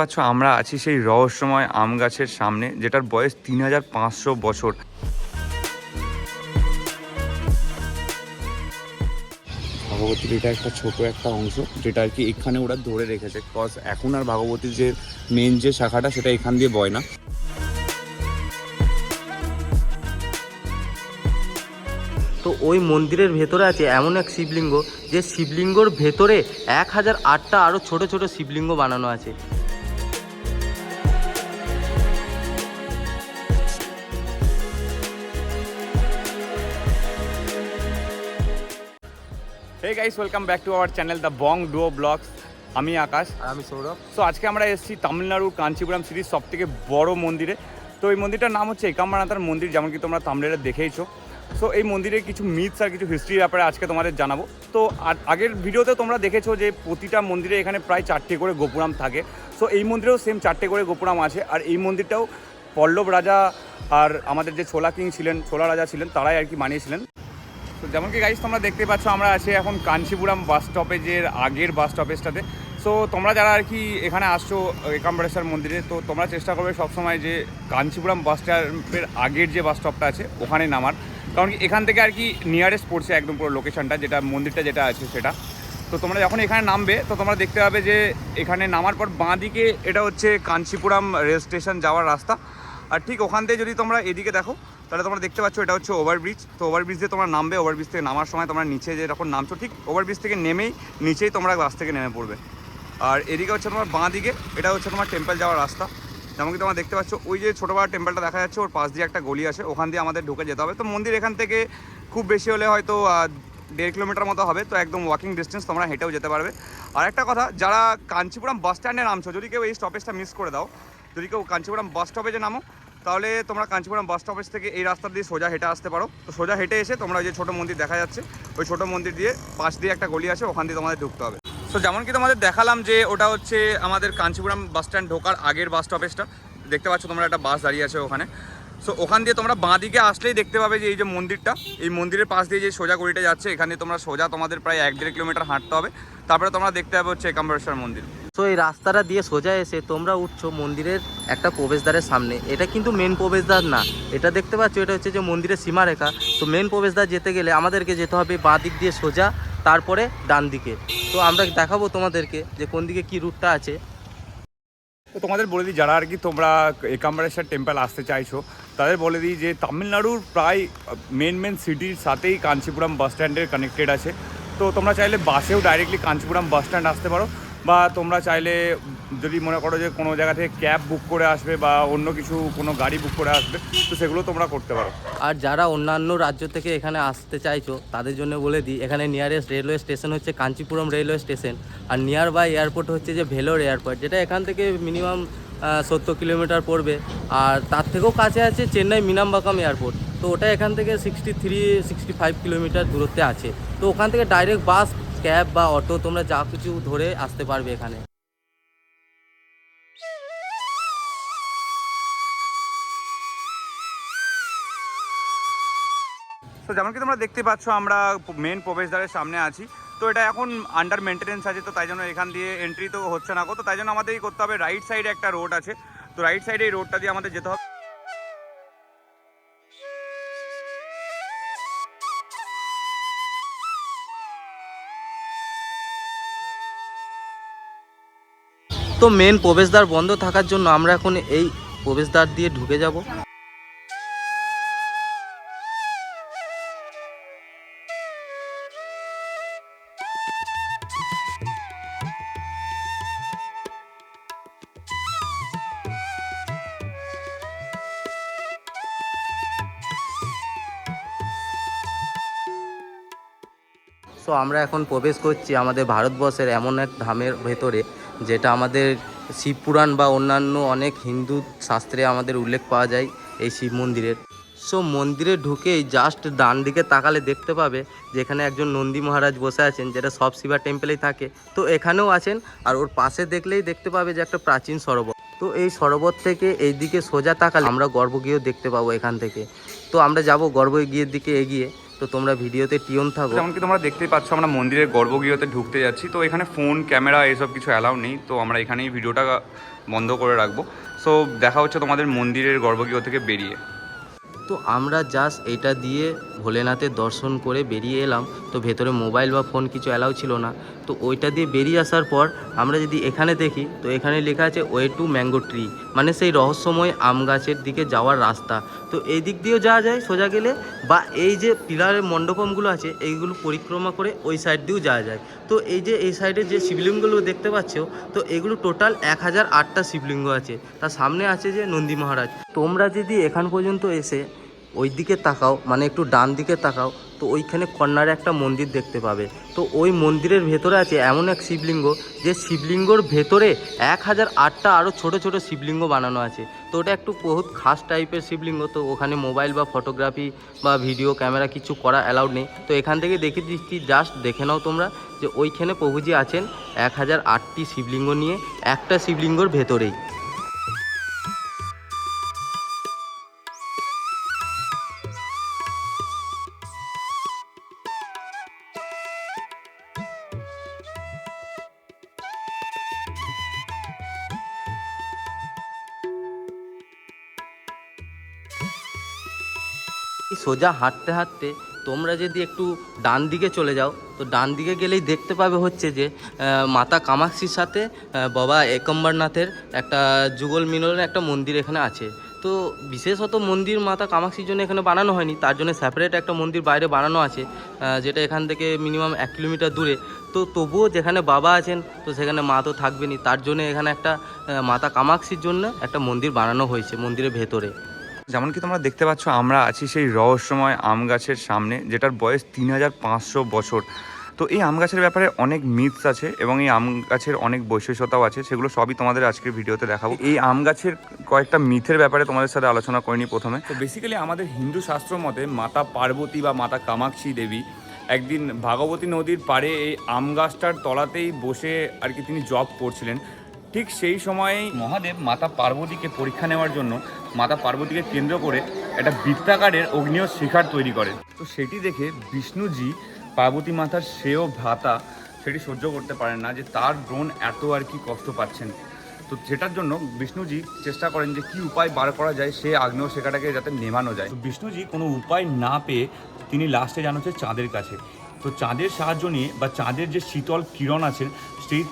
পাচ্ছ আমরা আছি সেই রহস্যময় আম গাছের সামনে, যেটার বয়স 3500 বছর। ভাগবতীর এটা একটা ছোট একটা অংশ, যেটা আর কি এখানে ওরা ধরে রেখেছে, বিকজ এখন আর ভাগবতীর যে মেন যে শাখাটা সেটা এখান দিয়ে বয় না। তো ওই মন্দিরের ভেতরে আছে এমন এক শিবলিঙ্গ, যে শিবলিঙ্গর ভেতরে 1008টা আরও ছোট ছোট শিবলিঙ্গ বানানো আছে। Hey guys, welcome back to our channel the Bong Duo Vlogs. আমি আকাশ আর আমি সৌরভ। সো আজকে আমরা এসেছি তামিলনাড়ুর কাঞ্চিপুরম সিটির সব থেকে বড় মন্দিরে। তো এই মন্দিরটার নাম হচ্ছে একাম্বানাথার মন্দির, যেমন কি তোমরা থাম্বনেলে দেখেইছো। সো এই মন্দিরের কিছু মিথস আর কিছু হিস্ট্রির ব্যাপারে আজকে তোমাদের জানাবো। তো আগের ভিডিওতে তোমরা দেখেছো যে প্রতিটা মন্দিরে এখানে প্রায় 4টে করে গোপুরাম থাকে। সো এই মন্দিরেও সেম 4টে করে গোপুরাম আছে। আর এই মন্দিরটাও পল্লব রাজা আর আমাদের যে ছোলা কিং ছিলেন, ছোলা রাজা ছিলেন, তারাই আর কি বানিয়েছিলেন। তো যেমন কি গাইস তোমরা দেখতে পাচ্ছ, আমরা আছি এখন কাঞ্চিপুরম বাস স্টপেজের আগের বাস স্টপেজটাতে। সো তোমরা যারা আর কি এখানে আসছো একাম্বারেশ্বর মন্দিরে, তো তোমরা চেষ্টা করবে সবসময় যে কাঞ্চিপুরম বাস স্টপের আগের যে বাস স্টপটা আছে ওখানে নামার, কারণ কি এখান থেকে আর কি নিয়ারেস্ট পড়ছে একদম পুরো লোকেশনটা, যেটা মন্দিরটা যেটা আছে সেটা। তো তোমরা যখন এখানে নামবে তো তোমরা দেখতে পাবে যে এখানে নামার পর বাঁ দিকে এটা হচ্ছে কাঞ্চিপুরম রেল স্টেশন যাওয়ার রাস্তা। আর ঠিক ওখান থেকে যদি তোমরা এদিকে দেখো তাহলে তোমরা দেখতে পাচ্ছ এটা হচ্ছে ওভারব্রিজ। তো ওভারব্রিজ দিয়ে তোমরা নামবে, ওভারব্রিজ থেকে নামার সময় তোমরা নিচে যখন নামছো ঠিক ওভারব্রিজ থেকে নেমেই নিচেই তোমরা বাস থেকে নেমে পড়বে। আর এদিকে হচ্ছে তোমার বাঁ দিকে এটা হচ্ছে তোমার টেম্পল যাওয়ার রাস্তা। যেমন কি তোমরা দেখতে পাচ্ছ ওই যে ছোটো বড় টেম্পলটা দেখা যাচ্ছে, ওর পাশ দিয়ে একটা গলি আছে, ওখান দিয়ে আমাদের ঢুকে যেতে হবে। তো মন্দির এখান থেকে খুব বেশি হলে হয়তো 1.5 কিলোমিটার মতো হবে, তো একদম ওয়াকিং ডিস্টেন্স, তোমরা হেঁটেও যেতে পারবে। আর একটা কথা, যারা কাঞ্চিপুরম বাস স্ট্যান্ডে নামছো, যদি কেউ এই স্টপেজটা মিস করে দাও, যদি কেউ কাঞ্চিপুরম বাস স্টপেজে নামো, তাহলে তোমরা কাঞ্চিপুরম বাস স্টপেজ থেকে এই রাস্তা দিয়ে সোজা হেঁটে আসতে পারো। তো সোজা হেঁটে এসে তোমরা ওই যে ছোটো মন্দির দেখা যাচ্ছে, ওই ছোটো মন্দির দিয়ে পাশ দিয়ে একটা গলি আছে, ওখান দিয়ে তোমাদের ঢুকতে হবে। সো যেমন কি তোমাদের দেখালাম যে ওটা হচ্ছে আমাদের কাঞ্চিপুরম বাস স্ট্যান্ড ঢোকার আগের বাস স্টপেজটা। দেখতে পাচ্ছ তোমরা একটা বাস দাঁড়িয়ে আছে ওখানে। সো ওখান দিয়ে তোমরা বাঁ দিকে আসলেই দেখতে পাবে যে এই যে মন্দিরটা, এই মন্দিরের পাশ দিয়ে যে সোজা গলিটা যাচ্ছে, এখানে তোমরা সোজা তোমাদের প্রায় 1.5 কিলোমিটার হাঁটতে হবে। তারপরে তোমরা দেখতে পাবে হচ্ছে একাম্বারেশ্বর মন্দির। তো এই রাস্তাটা দিয়ে সোজা এসে তোমরা উঠছো মন্দিরের একটা প্রবেশদ্বারের সামনে। এটা কিন্তু মেন প্রবেশদ্বার না, এটা দেখতে পাচ্ছ এটা হচ্ছে যে মন্দিরের সীমারেখা। তো মেন প্রবেশদ্বার যেতে গেলে আমাদেরকে যেতে হবে বাঁ দিক দিয়ে সোজা, তারপরে ডান দিকে। তো আমরা দেখাবো তোমাদেরকে যে কোন দিকে কি রুটটা আছে। তো তোমাদের বলে দিই, যারা আর কি তোমরা একাম্বারেশ্বর টেম্পল আসতে চাইছো তাদের বলে দিই যে তামিলনাড়ুর প্রায় মেন সিটির সাথেই কাঞ্চিপুরম বাস স্ট্যান্ডের কানেক্টেড আছে। তো তোমরা চাইলে বাসেও ডাইরেক্টলি কাঞ্চিপুরম বাস স্ট্যান্ড আসতে পারো, বা তোমরা চাইলে যদি মনে করো যে কোনো জায়গা থেকে ক্যাব বুক করে আসবে বা অন্য কিছু কোনো গাড়ি বুক করে আসবে, তো সেগুলো তোমরা করতে পারো। আর যারা অন্যান্য রাজ্য থেকে এখানে আসতে চাইছো তাদের জন্য বলে দিই, এখানে নিয়ারেস্ট রেলওয়ে স্টেশন হচ্ছে কাঞ্চিপুরম রেলওয়ে স্টেশন। আর নিয়ার বাই এয়ারপোর্ট হচ্ছে যে ভেলোর এয়ারপোর্ট, যেটা এখান থেকে মিনিমাম 70 কিলোমিটার পড়বে। আর তার থেকেও কাছে আছে চেন্নাই মিনাম্বাকাম এয়ারপোর্ট, তো ওটা এখান থেকে 63-65 কিলোমিটার দূরত্বে আছে। তো ওখান থেকে ডাইরেক্ট বাস, ক্যাব বা অটো তোমরা যা কিছু ধরে আসতে পারবে এখানে। তো যেমন কি তোমরা দেখতে পাচ্ছ আমরা মেন প্রবেশদ্বারের সামনে আছি। তো এটা এখন আন্ডার মেনটেনেন্স আছে, তো তাই জন্য এখান দিয়ে এন্ট্রি তো হচ্ছে না। তো তাই জন্য আমাদেরই করতে হবে, রাইট সাইডে একটা রোড আছে, তো রাইট সাইডে এই রোডটা দিয়ে আমাদের যেতে হবে। তো মেন প্রবেশদ্বার বন্ধ থাকার জন্য আমরা এখন এই প্রবেশদ্বার দিয়ে ঢুকে যাব। সো আমরা এখন প্রবেশ করছি আমাদের ভারতবর্ষের এমন এক ধামের ভেতরে, যেটা আমাদের শিবপুরাণ বা অন্যান্য অনেক হিন্দু শাস্ত্রে আমাদের উল্লেখ পাওয়া যায় এই শিব মন্দিরের। সো মন্দিরে ঢুকেই জাস্ট ডান দিকে তাকালে দেখতে পাবে যেখানে একজন নন্দী মহারাজ বসে আছেন, যেটা সব শিবা টেম্পলেই থাকে। তো এখানেও আছেন, আর ওর পাশে দেখলেই দেখতে পাবে যে একটা প্রাচীন সরোবর। তো এই সরোবর থেকে এই দিকে সোজা তাকালে আমরা গর্ভগৃহ দেখতে পাবো এখান থেকে। তো আমরা যাব গর্ভগৃহের দিকে এগিয়ে, তো তোমরা ভিডিওতে টিউন থাকো। যেমন কি তোমরা দেখতেই পাচ্ছ আমরা মন্দিরের গর্ভগৃহতে ঢুকতে যাচ্ছি। তো এখানে ফোন, ক্যামেরা এসব কিছু অ্যালাউ নেই, তো আমরা এখানেই ভিডিওটা বন্ধ করে রাখবো। সো দেখা হচ্ছে তোমাদের মন্দিরের গর্ভগৃহ থেকে বেরিয়ে। তো আমরা জাস্ট এটা দিয়ে ভোলেনাথের দর্শন করে বেরিয়ে এলাম। তো ভেতরে মোবাইল বা ফোন কিছু অ্যালাউ ছিল না। তো ওইটা দিয়ে বেরিয়ে আসার পর আমরা যদি এখানে দেখি, তো এখানে লেখা আছে ওয়ে টু ম্যাঙ্গো ট্রি, মানে সেই রহস্যময় আম গাছের দিকে যাওয়ার রাস্তা। তো এই দিক দিয়েও যাওয়া যায় সোজা গেলে, বা এই যে পিলারের মণ্ডপমগুলো আছে এইগুলো পরিক্রমা করে ওই সাইড দিয়েও যাওয়া যায়। তো এই যে এই সাইডে যে শিবলিঙ্গগুলো দেখতে পাচ্ছ, তো এগুলো টোটাল 1008টা শিবলিঙ্গ আছে। তার সামনে আছে যে নন্দী মহারাজ। তোমরা যদি এখান পর্যন্ত এসে ওই দিকে তাকাও, মানে একটু ডান দিকে তাকাও, তো ওইখানে কর্নারে একটা মন্দির দেখতে পাবে। তো ওই মন্দিরের ভেতরে আছে এমন এক শিবলিঙ্গ, যে শিবলিঙ্গর ভেতরে 1008টা আরও ছোট ছোট শিবলিঙ্গ বানানো আছে। তো ওটা একটু বহুত খাস টাইপের শিবলিঙ্গ। তো ওখানে মোবাইল বা ফটোগ্রাফি বা ভিডিও ক্যামেরা কিছু করা অ্যালাউড নেই। তো এখান থেকে দেখে দিচ্ছি, জাস্ট দেখে নাও তোমরা যে ওইখানে প্রভুজি আছেন 1008টি শিবলিঙ্গ নিয়ে একটা শিবলিঙ্গর ভেতরেই। সোজা হাঁটতে হাঁটতে তোমরা যদি একটু ডান দিকে চলে যাও, তো ডান দিকে গেলেই দেখতে পাবে হচ্ছে যে মাতা কামাক্ষীর সাথে বাবা একম্বরনাথের একটা যুগল মিলনের একটা মন্দির এখানে আছে। তো বিশেষত মন্দির মাতা কামাক্ষীর জন্য এখানে বানানো হয়নি, তার জন্য সেপারেট একটা মন্দির বাইরে বানানো আছে, যেটা এখান থেকে মিনিমাম 1 কিলোমিটার দূরে। তো তবুও যেখানে বাবা আছেন তো সেখানে মা তো থাকবেনই, তার জন্য এখানে একটা মাতা কামাক্ষীর জন্য একটা মন্দির বানানো হয়েছে মন্দিরের ভেতরে। যেমন কি তোমরা দেখতে পাচ্ছ, আমরা আছি সেই রহস্যময় আম গাছের সামনে, যেটার বয়স 3500 বছর। তো এই আম গাছের ব্যাপারে অনেক মিথস আছে এবং এই আম গাছের অনেক বৈশিষ্ট্যতাও আছে, সেগুলো সবই তোমাদের আজকের ভিডিওতে দেখাবো। এই আম গাছের কয়েকটা মিথের ব্যাপারে তোমাদের সাথে আলোচনা করিনি প্রথমে। তো বেসিক্যালি আমাদের হিন্দু শাস্ত্র মতে মাতা পার্বতী বা মাতা কামাক্ষী দেবী একদিন ভাগবতী নদীর পাড়ে এই আম গাছটার তলাতেই বসে আর কি তিনি জপ করছিলেন। ঠিক সেই সময়েই মহাদেব মাতা পার্বতীকে পরীক্ষা নেওয়ার জন্য মাতা পার্বতীকে কেন্দ্র করে একটা বৃত্তাকারের অগ্নিয় শিখার তৈরি করেন। তো সেটি দেখে বিষ্ণুজি পার্বতী মাতার শ্রেয় ভ্রাতা সেটি সহ্য করতে পারেন না, যে তার বোন এত আর কি কষ্ট পাচ্ছেন। তো সেটার জন্য বিষ্ণুজি চেষ্টা করেন যে কী উপায় বার করা যায় সে আগ্নেয় শিখাটাকে যাতে নেভানো যায়। তো বিষ্ণুজি কোনো উপায় না পেয়ে তিনি লাস্টে যান হচ্ছে চাঁদের কাছে। তো চাঁদের সাহায্য নিয়ে বা চাঁদের যে শীতল কিরণ আছে সেই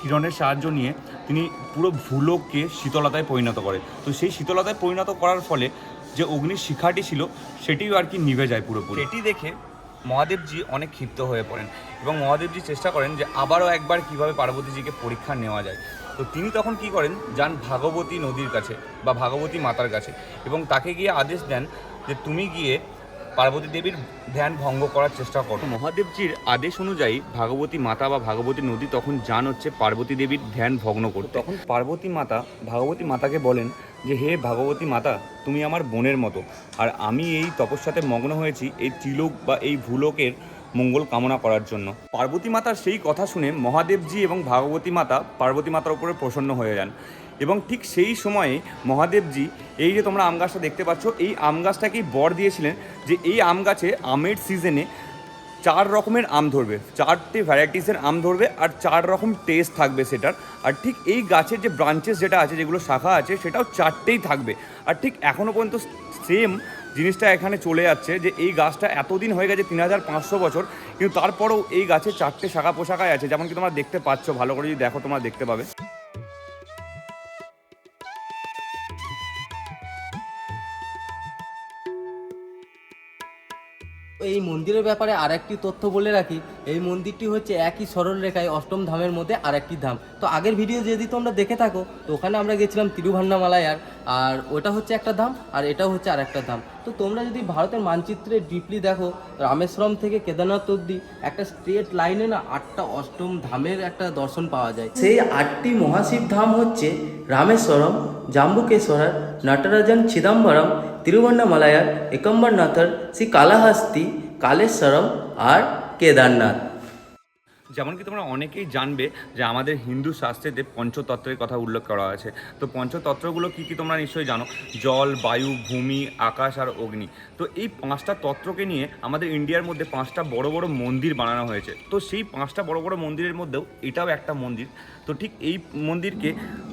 কিরণের সাহায্য নিয়ে তিনি পুরো ভূলোককে শীতলতায় পরিণত করে। তো সেই শীতলতায় পরিণত করার ফলে যে অগ্নির শিখাটি ছিল সেটিও আর কি নিভে যায় পুরোপুরি। এটি দেখে মহাদেবজি অনেক ক্ষিপ্ত হয়ে পড়েন এবং মহাদেবজি চেষ্টা করেন যে আবারও একবার কীভাবে পার্বতীজিকে পরীক্ষা নেওয়া যায়। তো তিনি তখন কি করেন, যান ভাগবতী নদীর কাছে বা ভাগবতী মাতার কাছে এবং তাকে গিয়ে আদেশ দেন যে তুমি গিয়ে পার্বতী দেবীর ধ্যান ভঙ্গ করার চেষ্টা করো। মহাদেবজির আদেশ অনুযায়ী ভাগবতী মাতা বা ভাগবতী নদী তখন যান হচ্ছে পার্বতী দেবীর ধ্যান ভগ্ন করতে। তখন পার্বতী মাতা ভাগবতী মাতাকে বলেন যে হে ভাগবতী মাতা, তুমি আমার বোনের মতো, আর আমি এই তপস্যাতে মগ্ন হয়েছি এই ত্রিলোক বা এই ভূলোকের মঙ্গল কামনা করার জন্য। পার্বতী মাতার সেই কথা শুনে মহাদেবজি এবং ভাগবতী মাতা পার্বতী মাতার উপরে প্রসন্ন হয়ে যান এবং ঠিক সেই সময়ে মহাদেবজি এই যে তোমরা আম গাছটা দেখতে পাচ্ছ, এই আম গাছটাকেই বর দিয়েছিলেন যে এই আম গাছে আমের সিজনে 4 রকমের আম ধরবে, 4টে ভ্যারাইটিসের আম ধরবে আর 4 রকম টেস্ট থাকবে সেটার। আর ঠিক এই গাছের যে ব্রাঞ্চেস যেটা আছে, যেগুলো শাখা আছে, সেটাও 4টেই থাকবে। আর ঠিক এখনও পর্যন্ত সেম জিনিসটা এখানে চলে যাচ্ছে, যে এই গাছটা এতদিন হয়ে গেছে 3500 বছর, কিন্তু তারপরেও এই গাছে 4টে শাখা পোশাকায় আছে, যেমন কি তোমরা দেখতে পাচ্ছ, ভালো করে যদি দেখো তোমরা দেখতে পাবে। এই মন্দিরের ব্যাপারে আরেকটি তথ্য বলে রাখি, এই মন্দিরটি হচ্ছে একই সরল রেখায় অষ্টম ধামের মধ্যে আরেকটি ধাম। তো আগের ভিডিও যদি তোমরা দেখে থাকো, তো ওখানে আমরা গেছিলাম তিরুভান্নামালায়ার, আর ওটা হচ্ছে একটা ধাম আর এটাও হচ্ছে আরেকটা ধাম। তো তোমরা যদি ভারতের মানচিত্রে ডিপলি দেখো, রামেশ্বরম থেকে কেদারনাথ অব্দি একটা স্ট্রেট লাইনে না 8টা অষ্টম ধামের একটা দর্শন পাওয়া যায়। সেই 8টি মহাশিব ধাম হচ্ছে রামেশ্বরম, জাম্বুকেশ্বরার, নটরাজন চিদম্বরম, তিরুভান্নামালায়ার, একম্বরনাথর, শ্রী কালাহাস্তি, কালেশ্বরম আর কেদারনাথ। যেমন কি তোমরা অনেকেই জানবে যে আমাদের হিন্দু শাস্ত্রেতে পঞ্চতত্ত্বের কথা উল্লেখ করা আছে। তো পঞ্চতত্ত্বগুলো কী কী তোমরা নিশ্চয়ই জানো, জল, বায়ু, ভূমি, আকাশ আর অগ্নি। তো এই 5টা তত্ত্বকে নিয়ে আমাদের ইন্ডিয়ার মধ্যে 5টা বড় বড় মন্দির বানানো হয়েছে। তো সেই 5টা বড় বড় মন্দিরের মধ্যেও এটাও একটা মন্দির, তো ঠিক এই মন্দিরকে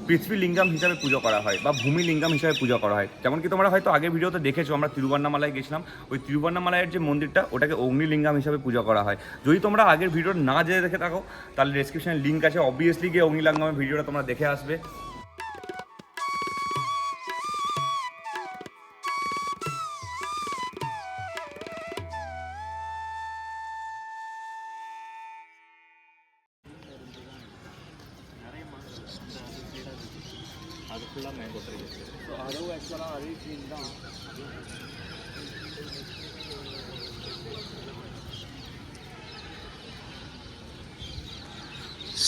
পৃথ্বীলিঙ্গম হিসাবে পুজো করা হয় বা ভূমিলিঙ্গম হিসাবে পুজো করা হয়। যেমন কি তোমরা হয়তো আগের ভিডিওতে দেখেছো, আমরা তিরুবান্নামালায় গেছিলাম, ওই তিরুবান্নামালায়ের যে মন্দিরটা ওটাকে অগ্নিলিঙ্গম হিসাবে পুজো করা হয়। যদি তোমরা আগের ভিডিও না যেয়ে দেখে থাকো তাহলে ডেসক্রিপশনে লিঙ্ক আছে, অবভিয়াসলি গিয়ে অগ্নিলিঙ্গমের ভিডিওটা তোমরা দেখে আসবে।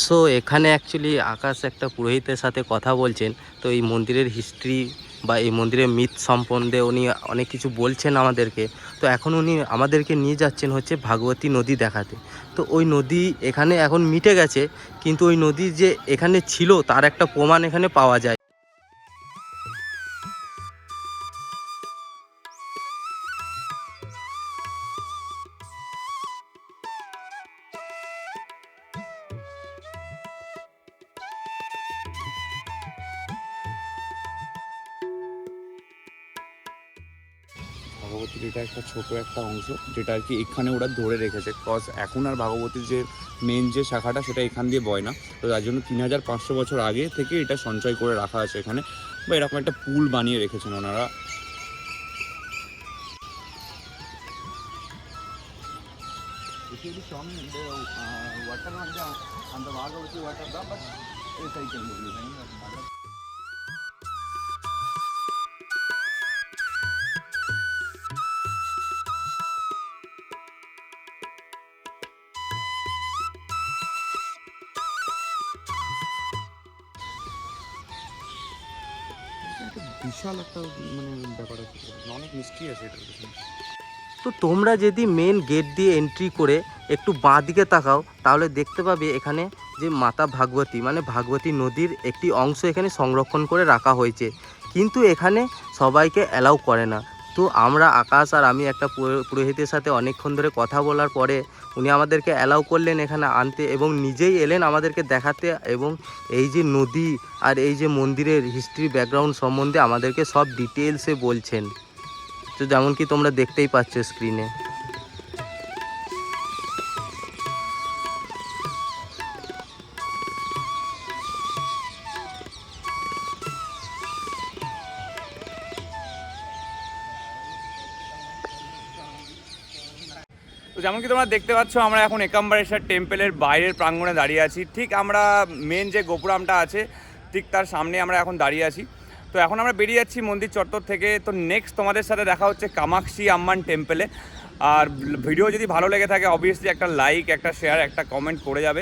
সো এখানে অ্যাকচুয়ালি আকাশ একটা পুরোহিতের সাথে কথা বলছেন। তো এই মন্দিরের হিস্ট্রি বা এই মন্দিরের মিথ সম্বন্ধে উনি অনেক কিছু বলছেন আমাদেরকে। তো এখন উনি আমাদেরকে নিয়ে যাচ্ছেন হচ্ছে ভাগবতী নদী দেখাতে। তো ওই নদী এখানে এখন মিটে গেছে, কিন্তু ওই নদী যে এখানে ছিল তার একটা প্রমাণ এখানে পাওয়া যায়। ভাগবতীর এটা একটা ছোট একটা অংশ যেটা আর কি এখানে ওরা ধরে রেখেছে, কজ এখন আর ভাগবতীর যে মেন যে শাখাটা সেটা এখান দিয়ে বয় না। তো তার জন্য 3500 বছর আগে থেকে এটা সঞ্চয় করে রাখা আছে এখানে, বা এরকম একটা পুল বানিয়ে রেখেছেন ওনারা। বিশাল একটা ব্যাপার আছে, অনেক মিস্ট্রি আছে এটার পিছনে। তো তোমরা যদি মেন গেট দিয়ে এন্ট্রি করে একটু বাঁ দিকে তাকাও তাহলে দেখতে পাবে এখানে যে মাতা ভাগবতী মানে ভাগবতী নদীর একটি অংশ এখানে সংরক্ষণ করে রাখা হয়েছে, কিন্তু এখানে সবাইকে অ্যালাউ করে না। তো আমরা আকাশ আর আমি একটা পুরোহিতের সাথে অনেকক্ষণ ধরে কথা বলার পরে উনি আমাদেরকে অ্যালাউ করলেন এখানে আনতে, এবং নিজেই এলেন আমাদেরকে দেখাতে, এবং এই যে নদী আর এই যে মন্দিরের হিস্ট্রি ব্যাকগ্রাউন্ড সম্বন্ধে আমাদেরকে সব ডিটেলসে বলছেন। তো যেমন কি তোমরা দেখতেই পাচ্ছ স্ক্রিনে। তো যেমন কি তোমরা দেখতে পাচ্ছ আমরা এখন একাম্বারেশ্বর টেম্পলের বাইরের প্রাঙ্গণে দাঁড়িয়ে আছি। ঠিক আমরা মেন যে গোপুরামটা আছে ঠিক তার সামনে আমরা এখন দাঁড়িয়ে আছি। তো এখন আমরা বেরিয়ে যাচ্ছি মন্দির চত্বর থেকে। তো নেক্সট তোমাদের সাথে দেখা হচ্ছে কামাক্ষী আম্মান টেম্পলে। আর ভিডিও যদি ভালো লেগে থাকে অবভিয়াসলি একটা লাইক, একটা শেয়ার, একটা কমেন্ট করে যাবে।